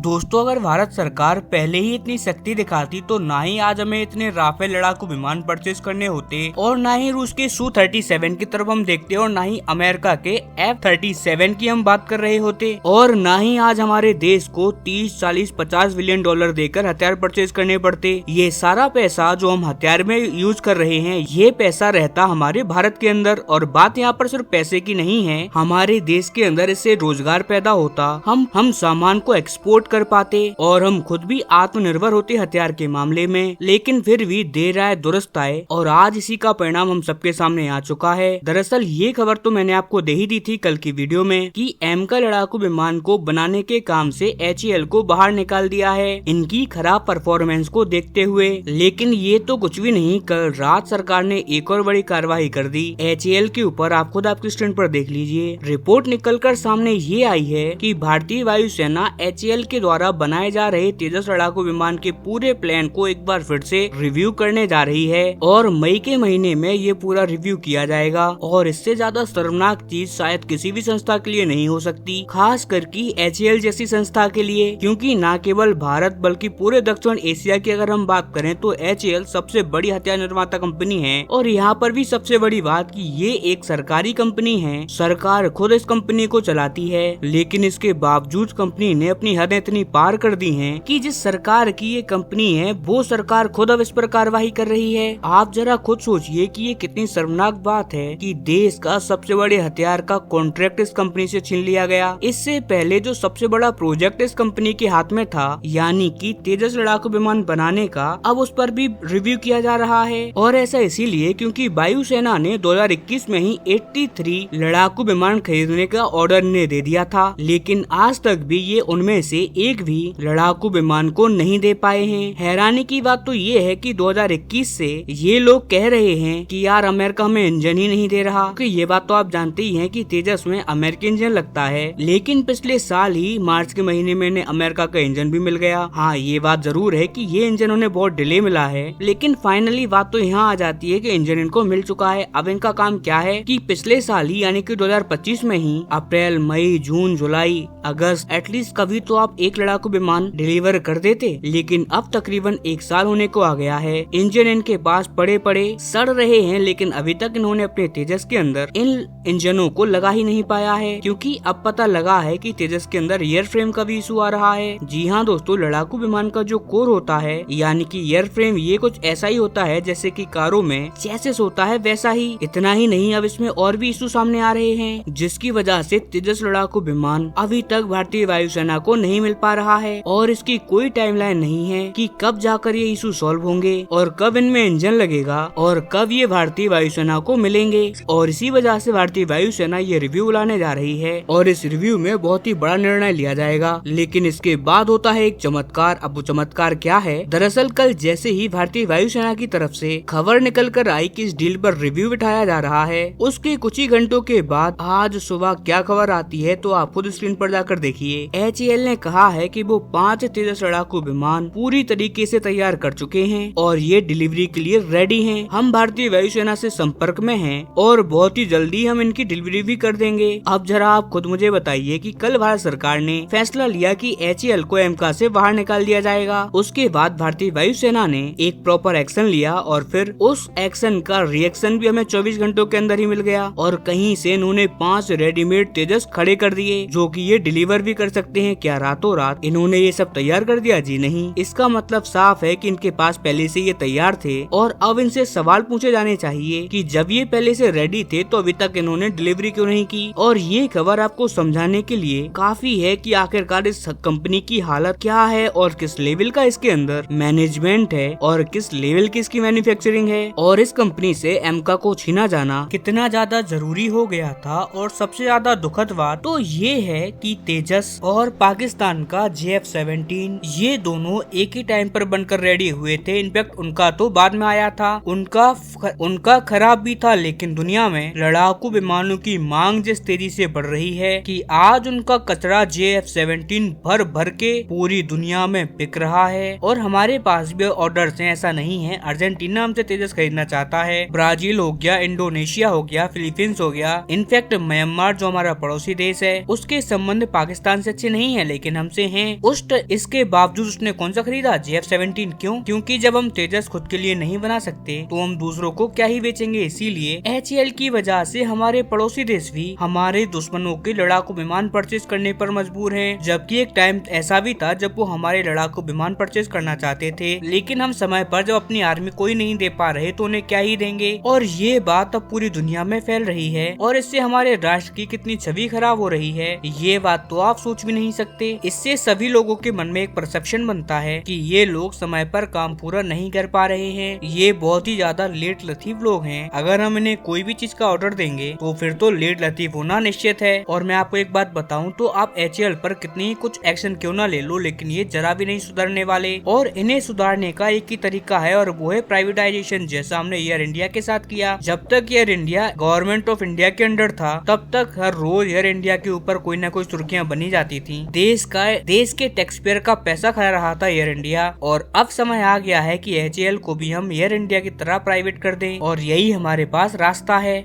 दोस्तों, अगर भारत सरकार पहले ही इतनी शक्ति दिखाती तो ना ही आज हमें इतने राफेल लड़ाकू विमान परचेज करने होते और ना ही रूस के Su-37 की तरफ हम देखते और ना ही अमेरिका के F-37 की हम बात कर रहे होते और ना ही आज हमारे देश को 30, 40, 50 बिलियन डॉलर देकर हथियार परचेज करने पड़ते। ये सारा पैसा जो हम हथियार में यूज कर रहे हैं, ये पैसा रहता हमारे भारत के अंदर। और बात यहाँ पर सिर्फ पैसे की नहीं है, हमारे देश के अंदर इससे रोजगार पैदा होता, हम सामान को एक्सपोर्ट कर पाते और हम खुद भी आत्मनिर्भर होते हथियार के मामले में। लेकिन फिर भी देर आए दुरुस्त आए और आज इसी का परिणाम हम सबके सामने आ चुका है। दरअसल ये खबर तो मैंने आपको दे ही दी थी कल की वीडियो में कि एमका लड़ाकू विमान को बनाने के काम से HAL को बाहर निकाल दिया है इनकी खराब परफॉर्मेंस को देखते हुए। लेकिन ये तो कुछ भी नहीं, कल रात सरकार ने एक और बड़ी कार्रवाई कर दी HAL के ऊपर। आप खुद आपकी स्क्रीन पर देख लीजिए। रिपोर्ट निकलकर सामने ये आई है कि भारतीय वायुसेना HAL के द्वारा बनाए जा रहे तेजस लड़ाकू विमान के पूरे प्लान को एक बार फिर से रिव्यू करने जा रही है और मई के महीने में ये पूरा रिव्यू किया जाएगा। और इससे ज्यादा शर्मनाक चीज शायद किसी भी संस्था के लिए नहीं हो सकती, खास करके HAL जैसी संस्था के लिए, क्योंकि न केवल भारत बल्कि पूरे दक्षिण एशिया की अगर हम बात करें तो HAL सबसे बड़ी हथियार निर्माता कंपनी है। और यहाँ पर भी सबसे बड़ी बात कि ये एक सरकारी कंपनी है, सरकार खुद इस कंपनी को चलाती है। लेकिन इसके बावजूद कंपनी ने अपनी हदें इतनी पार कर दी हैं कि जिस सरकार की ये कंपनी है वो सरकार खुद अब इस पर कार्रवाई कर रही है। आप जरा खुद सोचिए कि ये कितनी शर्मनाक बात है कि देश का सबसे बड़े हथियार का कॉन्ट्रैक्ट इस कंपनी से छीन लिया गया। इससे पहले जो सबसे बड़ा प्रोजेक्ट इस कंपनी के हाथ में था, यानी कि तेजस लड़ाकू विमान बनाने का, अब उस पर भी रिव्यू किया जा रहा है। और ऐसा इसीलिए क्योंकि वायुसेना ने 2021 में ही 83 लड़ाकू विमान खरीदने का ऑर्डर ने दे दिया था, लेकिन आज तक भी ये उनमें से एक भी लड़ाकू विमान को नहीं दे पाए हैं। हैरानी की बात तो ये है कि 2021 से ये लोग कह रहे हैं कि यार अमेरिका हमें इंजन ही नहीं दे रहा, क्योंकि ये बात तो आप जानते ही हैं कि तेजस में अमेरिकी इंजन लगता है। लेकिन पिछले साल ही मार्च के महीने में अमेरिका का इंजन भी मिल गया। हाँ, ये बात जरूर है कि ये इंजन उन्हें बहुत डिले मिला है, लेकिन फाइनली बात तो यहाँ आ जाती है कि इंजन इनको मिल चुका है। अब इनका काम क्या है कि पिछले साल ही यानी कि 2025 में ही अप्रैल, मई, जून, जुलाई, अगस्त, एटलीस्ट कभी तो आप एक लड़ाकू विमान डिलीवर कर देते। लेकिन अब तकरीबन एक साल होने को आ गया है, इंजन इनके पास पड़े पड़े सड़ रहे हैं, लेकिन अभी तक इन्होंने अपने तेजस के अंदर इन इंजनों को लगा ही नहीं पाया है। क्योंकि अब पता लगा है कि तेजस के अंदर एयर फ्रेम का भी इशू आ रहा है। जी हाँ दोस्तों, लड़ाकू विमान का जो कोर होता है यानी कि एयर फ्रेम, ये कुछ ऐसा ही होता है जैसे कि कारों में चेसिस होता है, वैसा ही। इतना ही नहीं, अब इसमें और भी इशू सामने आ रहे हैं, जिसकी वजह से तेजस लड़ाकू विमान अभी तक भारतीय वायुसेना को नहीं मिल पा रहा है। और इसकी कोई टाइमलाइन नहीं है कि कब जाकर ये इशू सॉल्व होंगे और कब इनमें इंजन लगेगा और कब ये भारतीय वायुसेना को मिलेंगे। और इसी वजह से भारतीय वायुसेना ये रिव्यू लाने जा रही है और इस रिव्यू में बहुत ही बड़ा निर्णय लिया जाएगा। लेकिन इसके बाद होता है एक चमत्कार। अब वो चमत्कार क्या है? दरअसल कल जैसे ही भारतीय वायुसेना की तरफ से खबर निकल कर आई कि इस डील पर रिव्यू बिठाया जा रहा है, उसके कुछ ही घंटों के बाद आज सुबह क्या खबर आती है तो आप खुद स्क्रीन पर जाकर देखिए। HAL ने कहा है कि वो 5 तेजस लड़ाकू विमान पूरी तरीके से तैयार कर चुके हैं और ये डिलीवरी के लिए रेडी हैं। हम भारतीय वायुसेना से संपर्क में हैं और बहुत ही जल्दी हम इनकी डिलीवरी भी कर देंगे। अब जरा आप खुद मुझे बताइए कि कल भारत सरकार ने फैसला लिया कि HAL को एमका से बाहर निकाल दिया जाएगा। उसके बाद भारतीय वायुसेना ने एक प्रॉपर एक्शन लिया और फिर उस एक्शन का रिएक्शन भी हमें 24 घंटों के अंदर ही मिल गया और कहीं से इन्होंने 5 रेडीमेड तेजस खड़े कर दिए जो कि ये डिलीवर भी कर सकते हैं। क्या रातों रात इन्होंने ये सब तैयार कर दिया? जी नहीं। इसका मतलब साफ है कि इनके पास पहले से ये तैयार थे और अब इनसे सवाल पूछे जाने चाहिए कि जब ये पहले से रेडी थे तो अभी तक इन्होंने डिलीवरी क्यों नहीं की। और ये खबर आपको समझाने के लिए काफी है कि आखिरकार इस कंपनी की हालत क्या है और किस लेवल का इसके अंदर मैनेजमेंट है और किस लेवल की इसकी मैन्युफैक्चरिंग है और इस कंपनी से एमका को छीना जाना कितना ज्यादा जरूरी हो गया था। और सबसे ज्यादा दुखद बात तो ये है कि तेजस और पाकिस्तान का JF-17 ये दोनों एक ही टाइम पर बनकर रेडी हुए थे। इनफैक्ट उनका तो बाद में आया था, उनका खराब भी था। लेकिन दुनिया में लड़ाकू विमानों की मांग जिस तेजी से बढ़ रही है कि आज उनका कचरा JF-17 भर भर के पूरी दुनिया में बिक रहा है। और हमारे पास भी ऑर्डर्स हैं, ऐसा नहीं है। अर्जेंटीना हमसे तेजस खरीदना चाहता है, ब्राजील हो गया, इंडोनेशिया हो गया, फिलीपींस हो गया, इनफैक्ट म्यांमार जो हमारा पड़ोसी देश है उसके संबंध पाकिस्तान से अच्छे नहीं है लेकिन हमसे हमसे हैं। इसके बावजूद उसने कौन सा खरीदा, JF-17। क्यों? क्योंकि जब हम तेजस खुद के लिए नहीं बना सकते तो हम दूसरों को क्या ही बेचेंगे। इसीलिए HAL की वजह से हमारे पड़ोसी देश भी हमारे दुश्मनों के लड़ाकू विमान परचेज करने पर मजबूर हैं। जबकि एक टाइम ऐसा भी था जब वो हमारे लड़ाकू विमान परचेज करना चाहते थे, लेकिन हम समय पर जब अपनी आर्मी को ही नहीं दे पा रहे तो उन्हें क्या ही देंगे। और ये बात अब पूरी दुनिया में फैल रही है और इससे हमारे राष्ट्र की कितनी छवि खराब हो रही है, ये बात तो आप सोच भी नहीं सकते। इससे सभी लोगों के मन में एक परसेप्शन बनता है कि ये लोग समय पर काम पूरा नहीं कर पा रहे हैं, ये बहुत ही ज्यादा लेट लतीफ लोग हैं। अगर हम इन्हें कोई भी चीज का ऑर्डर देंगे तो फिर तो लेट लतीफ होना निश्चित है। और मैं आपको एक बात बताऊं तो आप HAL पर कितनी ही कुछ एक्शन क्यों ना ले लो, लेकिन ये जरा भी नहीं सुधरने वाले। और इन्हें सुधारने का एक ही तरीका है और वो है प्राइवेटाइजेशन, जैसा हमने एयर इंडिया के साथ किया। जब तक air India government of India के अंडर था तब तक हर रोज एयर इंडिया के ऊपर कोई ना कोई सुर्खियां बनी जाती थी। देश के टैक्स पेयर का पैसा खा रहा था एयर इंडिया। और अब समय आ गया है कि HAL को भी हम एयर इंडिया की तरह प्राइवेट कर दें और यही हमारे पास रास्ता है।